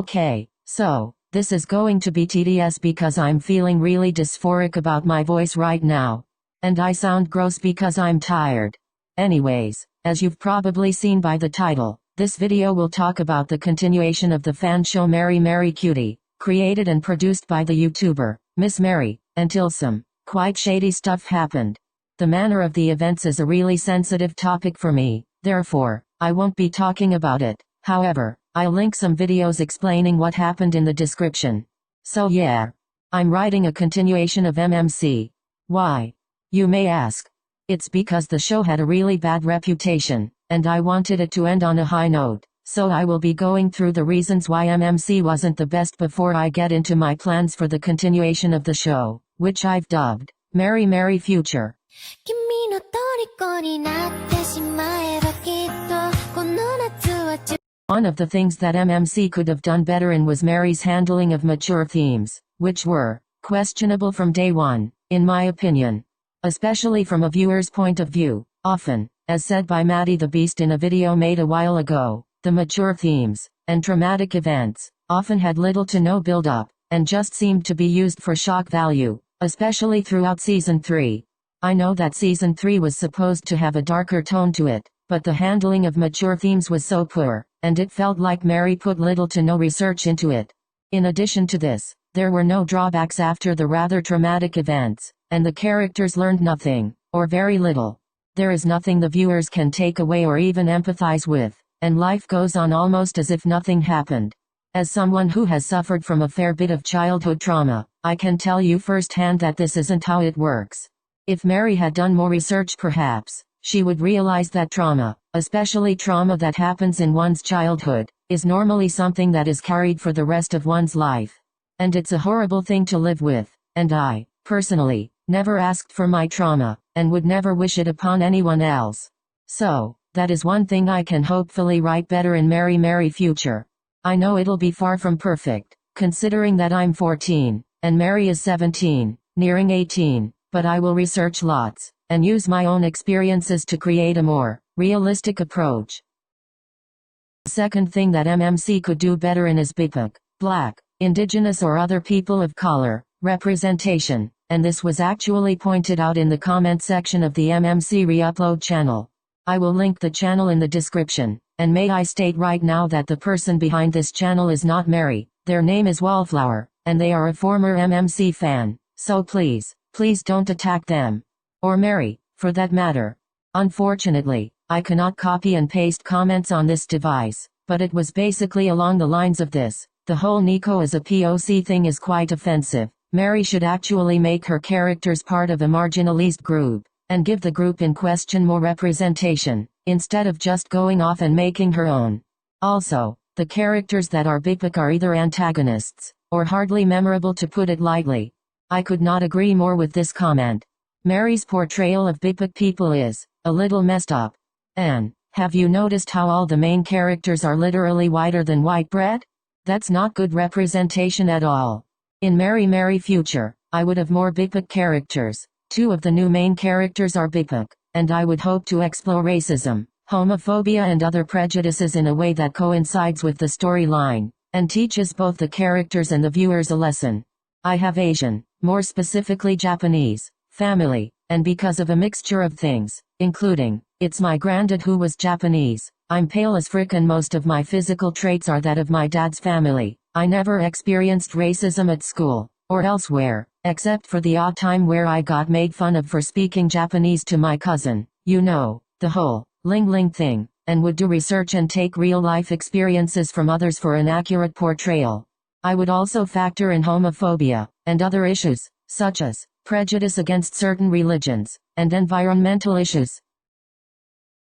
Okay, so, this is going to be tedious because I'm feeling really dysphoric about my voice right now. And I sound gross because I'm tired. Anyways, as you've probably seen by the title, this video will talk about the continuation of the fan show Mary Mary Cutie, created and produced by the YouTuber, Miss Mary, until some quite shady stuff happened. The manner of the events is a really sensitive topic for me, therefore, I won't be talking about it. However, I'll link some videos explaining what happened in the description. So yeah, I'm writing a continuation of MMC. Why? You may ask. It's because the show had a really bad reputation, and I wanted it to end on a high note, so I will be going through the reasons why MMC wasn't the best before I get into my plans for the continuation of the show, which I've dubbed, Mary Mary Future. One of the things that MMC could have done better in was Mary's handling of mature themes, which were questionable from day one, in my opinion. Especially from a viewer's point of view. Often, as said by Maddie the Beast in a video made a while ago, the mature themes and traumatic events often had little to no build-up, and just seemed to be used for shock value, especially throughout Season 3. I know that Season 3 was supposed to have a darker tone to it, but the handling of mature themes was so poor, and it felt like Mary put little to no research into it. In addition to this, there were no drawbacks after the rather traumatic events, and the characters learned nothing, or very little. There is nothing the viewers can take away or even empathize with, and life goes on almost as if nothing happened. As someone who has suffered from a fair bit of childhood trauma, I can tell you firsthand that this isn't how it works. If Mary had done more research perhaps, she would realize that trauma, especially trauma that happens in one's childhood, is normally something that is carried for the rest of one's life. And it's a horrible thing to live with, and I, personally, never asked for my trauma, and would never wish it upon anyone else. So, that is one thing I can hopefully write better in Mary Mary Future. I know it'll be far from perfect, considering that I'm 14, and Mary is 17, nearing 18, but I will research lots, and use my own experiences to create a more realistic approach. The second thing that MMC could do better in is BIPOC, Black, Indigenous or other people of color, representation, and this was actually pointed out in the comment section of the MMC Reupload channel. I will link the channel in the description, and may I state right now that the person behind this channel is not Mary, their name is Wallflower, and they are a former MMC fan, so please don't attack them. Or Mary, for that matter. Unfortunately, I cannot copy and paste comments on this device, but it was basically along the lines of this: the whole Nico as a POC thing is quite offensive. Mary should actually make her characters part of a marginalized group, and give the group in question more representation, instead of just going off and making her own. Also, the characters that are BIPOC are either antagonists, or hardly memorable, to put it lightly. I could not agree more with this comment. Mary's portrayal of BIPOC people is a little messed up. And have you noticed how all the main characters are literally whiter than white bread? That's not good representation at all. In Mary Mary Future, I would have more BIPOC characters. 2 of the new main characters are BIPOC, and I would hope to explore racism, homophobia and other prejudices in a way that coincides with the storyline, and teaches both the characters and the viewers a lesson. I have Asian, more specifically Japanese, family, and because of a mixture of things, including, it's my granddad who was Japanese, I'm pale as frick and most of my physical traits are that of my dad's family. I never experienced racism at school, or elsewhere, except for the odd time where I got made fun of for speaking Japanese to my cousin, you know, the whole ling ling thing, and would do research and take real-life experiences from others for an accurate portrayal. I would also factor in homophobia, and other issues, such as prejudice against certain religions, and environmental issues.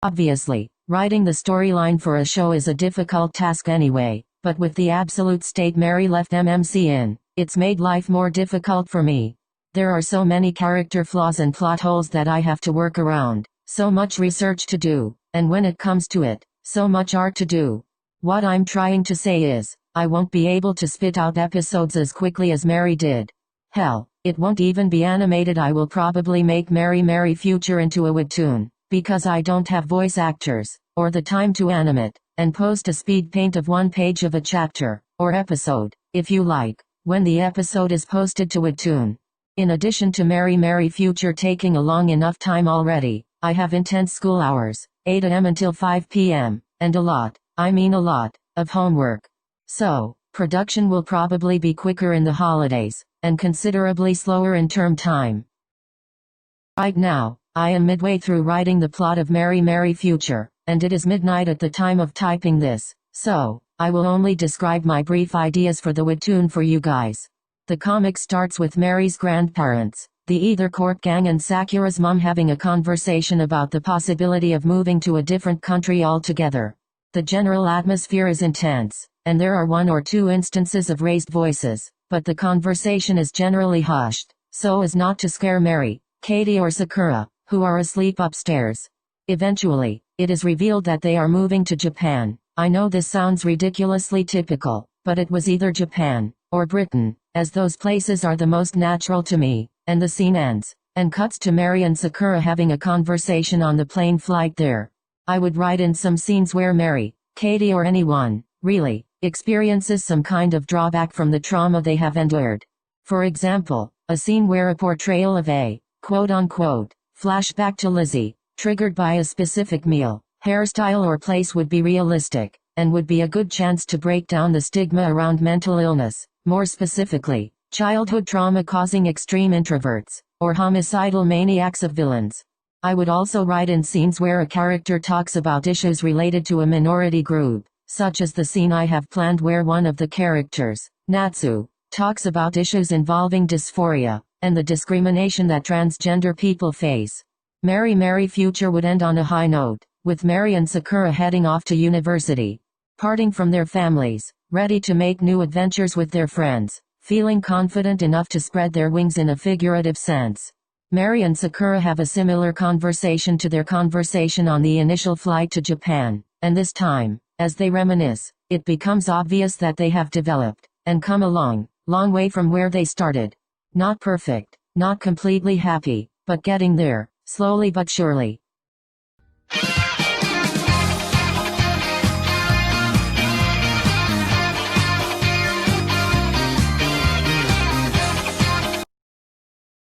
Obviously, writing the storyline for a show is a difficult task anyway, but with the absolute state Mary left MMC in, it's made life more difficult for me. There are so many character flaws and plot holes that I have to work around, so much research to do, and when it comes to it, so much art to do. What I'm trying to say is, I won't be able to spit out episodes as quickly as Mary did. Hell, it won't even be animated. I will probably make Mary Mary Future into a webtoon, because I don't have voice actors, or the time to animate, and post a speed paint of 1 page of a chapter, or episode, if you like, when the episode is posted to Webtoon. In addition to MMC Future taking a long enough time already, I have intense school hours, 8 am until 5 pm, and a lot, I mean a lot, of homework. So, production will probably be quicker in the holidays, and considerably slower in term time. Right now, I am midway through writing the plot of MMC Future, and it is midnight at the time of typing this, so, I will only describe my brief ideas for the Webtoon for you guys. The comic starts with Mary's grandparents, the Ether Court gang and Sakura's mom having a conversation about the possibility of moving to a different country altogether. The general atmosphere is intense, and there are 1 or 2 instances of raised voices, but the conversation is generally hushed, so as not to scare Mary, Katie or Sakura, who are asleep upstairs. Eventually, it is revealed that they are moving to Japan. I know this sounds ridiculously typical, but it was either Japan, or Britain, as those places are the most natural to me, and the scene ends, and cuts to Mary and Sakura having a conversation on the plane flight there. I would write in some scenes where Mary, Katie or anyone, really, experiences some kind of drawback from the trauma they have endured. For example, a scene where a portrayal of a, quote-unquote, flashback to Lizzie, triggered by a specific meal, hairstyle or place would be realistic, and would be a good chance to break down the stigma around mental illness, more specifically, childhood trauma causing extreme introverts, or homicidal maniacs of villains. I would also write in scenes where a character talks about issues related to a minority group, such as the scene I have planned where one of the characters, Natsu, talks about issues involving dysphoria, and the discrimination that transgender people face. MMC Future would end on a high note, with Mary and Sakura heading off to university, parting from their families, ready to make new adventures with their friends, feeling confident enough to spread their wings in a figurative sense. Mary and Sakura have a similar conversation to their conversation on the initial flight to Japan, and this time, as they reminisce, it becomes obvious that they have developed, and come a long way from where they started. Not perfect, not completely happy, but getting there, slowly but surely.